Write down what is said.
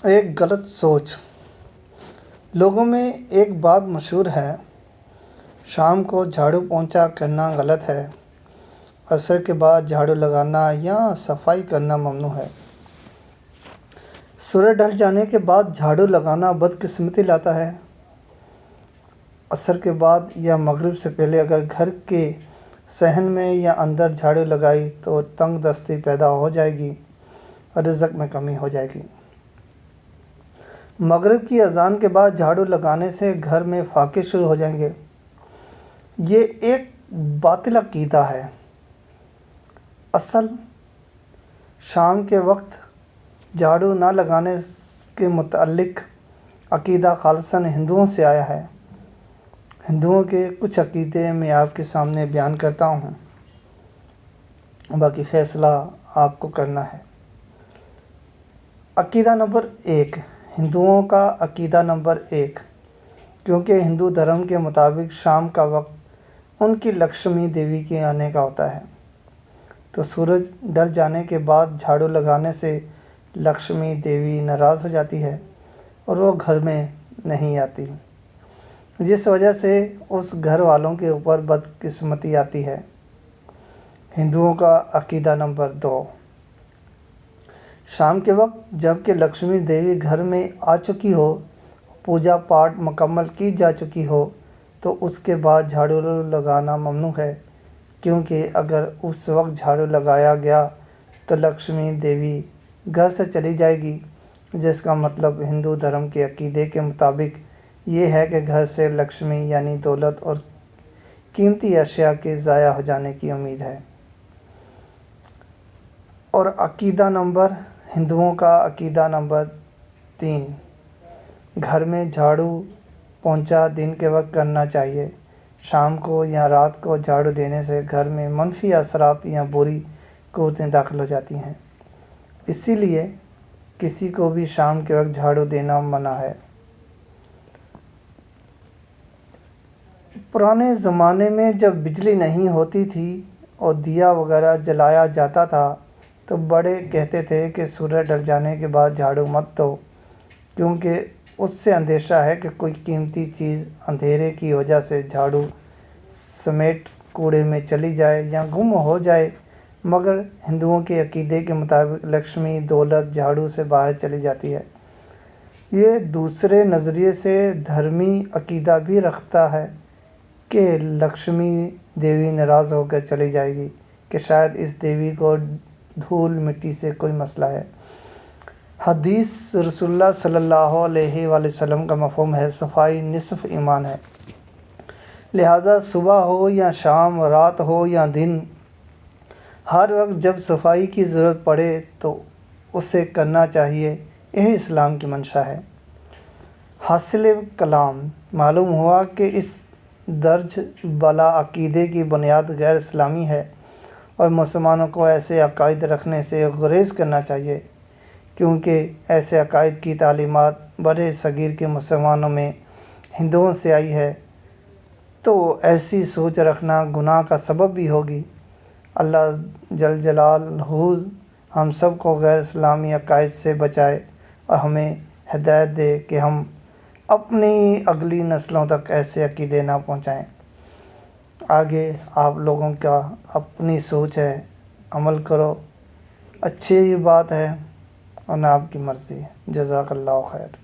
ایک غلط سوچ۔ لوگوں میں ایک بات مشہور ہے، شام کو جھاڑو پونچھا کرنا غلط ہے، عصر کے بعد جھاڑو لگانا یا صفائی کرنا ممنوع ہے۔ سورج ڈھل جانے کے بعد جھاڑو لگانا بدقسمتی لاتا ہے۔ عصر کے بعد یا مغرب سے پہلے اگر گھر کے صحن میں یا اندر جھاڑو لگائی تو تنگ دستی پیدا ہو جائے گی اور رزق میں کمی ہو جائے گی۔ مغرب کی اذان کے بعد جھاڑو لگانے سے گھر میں فاقے شروع ہو جائیں گے۔ یہ ایک باطل عقیدہ ہے۔ اصل شام کے وقت جھاڑو نہ لگانے کے متعلق عقیدہ خالصاً ہندوؤں سے آیا ہے۔ ہندوؤں کے کچھ عقیدے میں آپ کے سامنے بیان کرتا ہوں، باقی فیصلہ آپ کو کرنا ہے۔ عقیدہ نمبر 1، ہندوؤں کا عقیدہ نمبر 1، کیونکہ ہندو دھرم کے مطابق شام کا وقت ان کی لکشمی دیوی کے آنے کا ہوتا ہے، تو سورج ڈل جانے کے بعد جھاڑو لگانے سے لکشمی دیوی ناراض ہو جاتی ہے اور وہ گھر میں نہیں آتی، جس وجہ سے اس گھر والوں کے اوپر بدقسمتی آتی ہے۔ ہندوؤں کا عقیدہ نمبر 2، شام کے وقت جب کہ لکشمی دیوی گھر میں آ چکی ہو، پوجا پاٹ مکمل کی جا چکی ہو، تو اس کے بعد جھاڑو لگانا ممنوع ہے، کیونکہ اگر اس وقت جھاڑو لگایا گیا تو لکشمی دیوی گھر سے چلی جائے گی، جس کا مطلب ہندو دھرم کے عقیدے کے مطابق یہ ہے کہ گھر سے لکشمی یعنی دولت اور قیمتی اشیاء کے ضائع ہو جانے کی امید ہے۔ اور ہندوؤں کا عقیدہ نمبر 3، گھر میں جھاڑو پونچھا دن کے وقت کرنا چاہیے۔ شام کو یا رات کو جھاڑو دینے سے گھر میں منفی اثرات یا بری قوتیں داخل ہو جاتی ہیں، اسی لیے کسی کو بھی شام کے وقت جھاڑو دینا منع ہے۔ پرانے زمانے میں جب بجلی نہیں ہوتی تھی اور دیا وغیرہ جلایا جاتا تھا تو بڑے کہتے تھے کہ سورج ڈل جانے کے بعد جھاڑو مت دو، کیونکہ اس سے اندیشہ ہے کہ کوئی قیمتی چیز اندھیرے کی وجہ سے جھاڑو سمیٹ کوڑے میں چلی جائے یا گم ہو جائے، مگر ہندوؤں کے عقیدے کے مطابق لکشمی دولت جھاڑو سے باہر چلی جاتی ہے۔ یہ دوسرے نظریے سے دھرمی عقیدہ بھی رکھتا ہے کہ لکشمی دیوی ناراض ہو کر چلی جائے گی، کہ شاید اس دیوی کو دھول مٹی سے کوئی مسئلہ ہے۔ حدیث رسول اللہ صلی اللہ علیہ وآلہ وسلم کا مفہوم ہے، صفائی نصف ایمان ہے، لہٰذا صبح ہو یا شام، رات ہو یا دن، ہر وقت جب صفائی کی ضرورت پڑے تو اسے کرنا چاہیے، یہی اسلام کی منشا ہے۔ حاصل کلام معلوم ہوا کہ اس درج بالا عقیدے کی بنیاد غیر اسلامی ہے اور مسلمانوں کو ایسے عقائد رکھنے سے گریز کرنا چاہیے، کیونکہ ایسے عقائد کی تعلیمات بر صغیر کے مسلمانوں میں ہندوؤں سے آئی ہے، تو ایسی سوچ رکھنا گناہ کا سبب بھی ہوگی۔ اللہ جل جلالہ ہم سب کو غیر اسلامی عقائد سے بچائے اور ہمیں ہدایت دے کہ ہم اپنی اگلی نسلوں تک ایسے عقیدے نہ پہنچائیں۔ آگے آپ لوگوں کا اپنی سوچ ہے، عمل کرو، اچھی بات ہے، اور نہ آپ کی مرضی ہے۔ جزاک اللہ خیر۔